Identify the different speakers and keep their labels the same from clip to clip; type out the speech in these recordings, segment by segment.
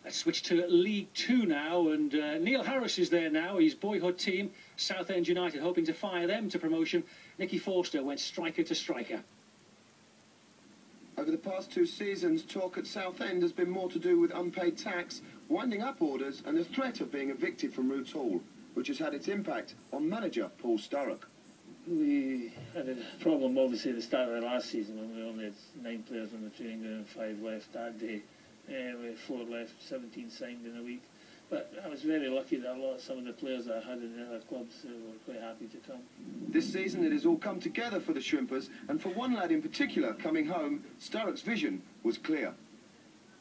Speaker 1: Let's switch to League Two now, and Neil Harris is there now. His boyhood team, Southend United, hoping to fire them to promotion. Nicky Forster went striker to striker.
Speaker 2: Over the past 2 seasons, talk at Southend has been more to do with unpaid tax, winding up orders and the threat of being evicted from Roots Hall, which has had its impact on manager Paul Sturrock.
Speaker 3: We had a problem obviously at the start of the last season when we only had 9 players on the training ground and 5 left that day. We had 4 left, 17 signed in a week. But I was very lucky that some of the players that I had in the other clubs were quite happy to come.
Speaker 2: This season it has all come together for the Shrimpers, and for one lad in particular coming home, Sturrock's vision was clear.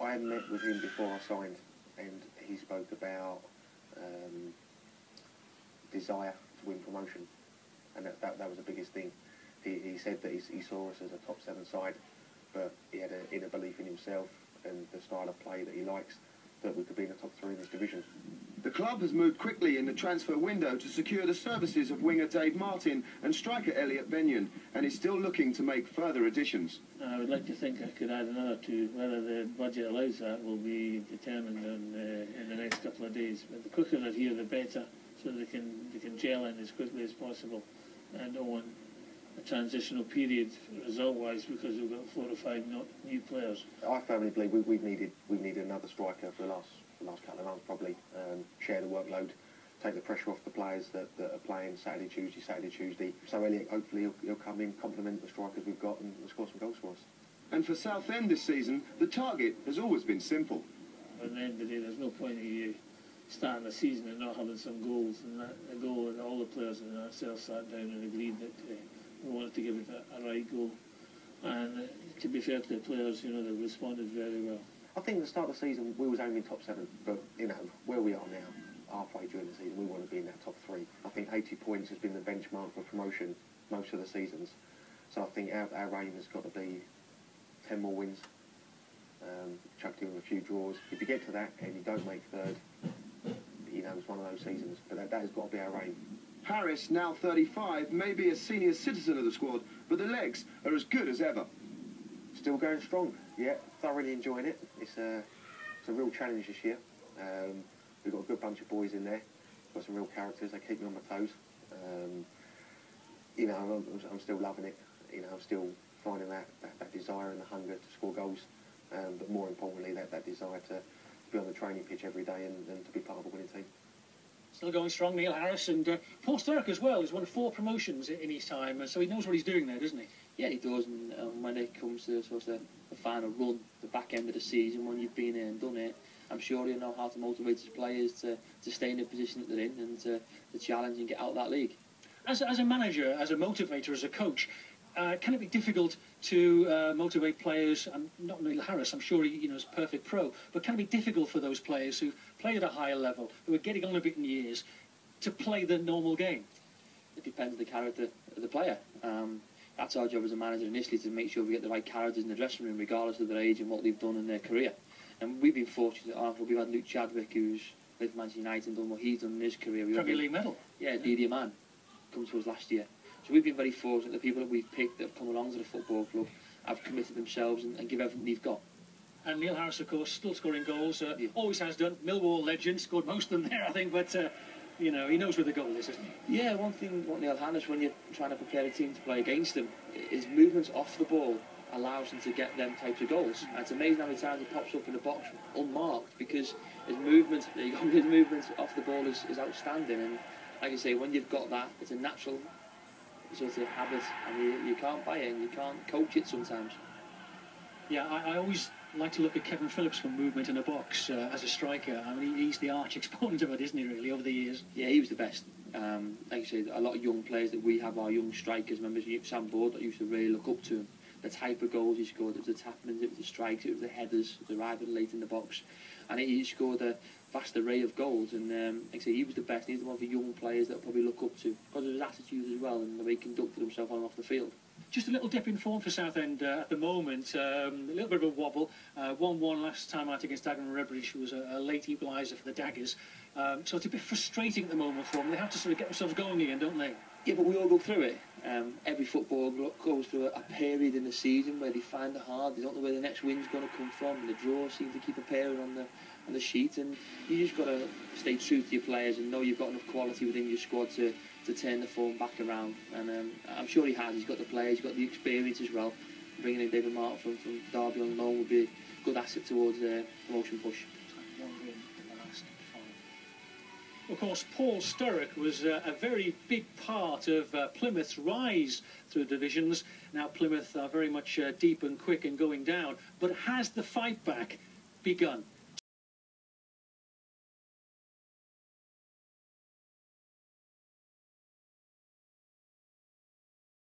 Speaker 4: I had met with him before I signed, and he spoke about desire to win promotion, and that was the biggest thing. He said that he saw us as a top 7 side, but he had an inner belief in himself and the style of play that he likes, that we could be in the top 3 in this division.
Speaker 2: The club has moved quickly in the transfer window to secure the services of winger Dave Martin and striker Elliot Benyon, and is still looking to make further additions.
Speaker 3: I would like to think I could add another 2. Whether the budget allows that will be determined in the next couple of days. But the quicker they're here, the better, so they can gel in as quickly as possible. I don't want a transitional period result-wise because we've got 4 or 5 new players.
Speaker 4: I firmly believe we've needed another striker for the last couple of months, probably. Share the workload, take the pressure off the players that are playing Saturday, Tuesday. So Elliot, hopefully he'll come in, complement the strikers we've got and score some goals for us.
Speaker 2: And for Southend this season, the target has always been simple.
Speaker 3: At the end of the day, there's no point in you starting the season and not having some goals, and a goal that all the players in ourselves sat down and agreed that we wanted to give it a right goal. And to be fair to the players, they've responded very well.
Speaker 4: I think at the start of the season we was aiming top 7, but where we are now, halfway during the season, we want to be in that top 3. I think 80 points has been the benchmark for promotion most of the seasons. So I think our aim has got to be 10 more wins, chucked in with a few draws. If you get to that and you don't make 3rd, it's one of those seasons. But that has got to be our aim.
Speaker 2: Harris, now 35, may be a senior citizen of the squad, but the legs are as good as ever.
Speaker 4: Still going strong, yeah, thoroughly enjoying it. It's a real challenge this year. We've got a good bunch of boys in there, got some real characters, they keep me on my toes. I'm still loving it. I'm still finding that desire and the hunger to score goals, but more importantly that desire to be on the training pitch every day and to be part of a winning team.
Speaker 1: Still going strong, Neil Harris, and Paul Sturrock as well. He's won 4 promotions in his time, so he knows what he's doing there, doesn't he?
Speaker 5: Yeah, he does, and when it comes to the final run, the back end of the season, when you've been there and done it, I'm sure he'll know how to motivate his players to stay in the position that they're in and to challenge and get out of that league.
Speaker 1: As a manager, as a motivator, as a coach, can it be difficult to motivate players? Not Neil Harris, I'm sure he is a perfect pro, but can it be difficult for those players who play at a higher level, who are getting on a bit in years, to play the normal game?
Speaker 5: It depends on the character of the player. That's our job as a manager initially, to make sure we get the right characters in the dressing room, regardless of their age and what they've done in their career. And we've been fortunate. We've had Luke Chadwick, who's played for Manchester United and done what he's done in his career.
Speaker 1: Premier League medal.
Speaker 5: Yeah, Didier Man come to us last year. So we've been very fortunate. The people that we've picked that have come along to the football club have committed themselves and give everything they've got.
Speaker 1: And Neil Harris, of course, still scoring goals. Always has done. Millwall legend, scored most of them there, I think. But he knows where the goal is, isn't he?
Speaker 5: Yeah, one thing about Neil Harris, when you're trying to prepare a team to play against him, his movements off the ball allows him to get them types of goals. And it's amazing how many times he pops up in the box unmarked, because his movement, his movement off the ball is outstanding. And like I say, when you've got that, it's a natural sort of habit, and you can't buy it and you can't coach it sometimes.
Speaker 1: Yeah, I always like to look at Kevin Phillips for movement in a box as a striker. I mean, he's the arch exponent of it, isn't he, really, over the years?
Speaker 5: Yeah, he was the best. Like you say, a lot of young players that we have, our young strikers, members of Sam Board, that used to really look up to him. The type of goals he scored, it was the tap-ins, it was the strikes, it was the headers, the arriving late in the box. And he scored a vast array of goals, and like I say, he was the best. He's one of the young players that I'll probably look up to, because of his attitude as well and the way he conducted himself on and off the field.
Speaker 1: Just a little dip in form for Southend at the moment. A little bit of a wobble. 1-1 last time out against Dagenham Redbridge, who was a late equaliser for the Daggers. So it's a bit frustrating at the moment for them. They have to sort of get themselves going again, don't they?
Speaker 5: Yeah, but we all go through it. Every footballer goes through a period in the season where they find it hard. They don't know where the next win's going to come from, and the draws seem to keep appearing on the sheet. And you just got to stay true to your players and know you've got enough quality within your squad to turn the form back around. And I'm sure he has. He's got the players, he's got the experience as well. Bringing in David Martin from Derby on loan would be a good asset towards the promotion push.
Speaker 1: One win in the last 5. Of course, Paul Sturrock was a very big part of Plymouth's rise through divisions. Now Plymouth are very much deep and quick and going down, but has the fight back begun?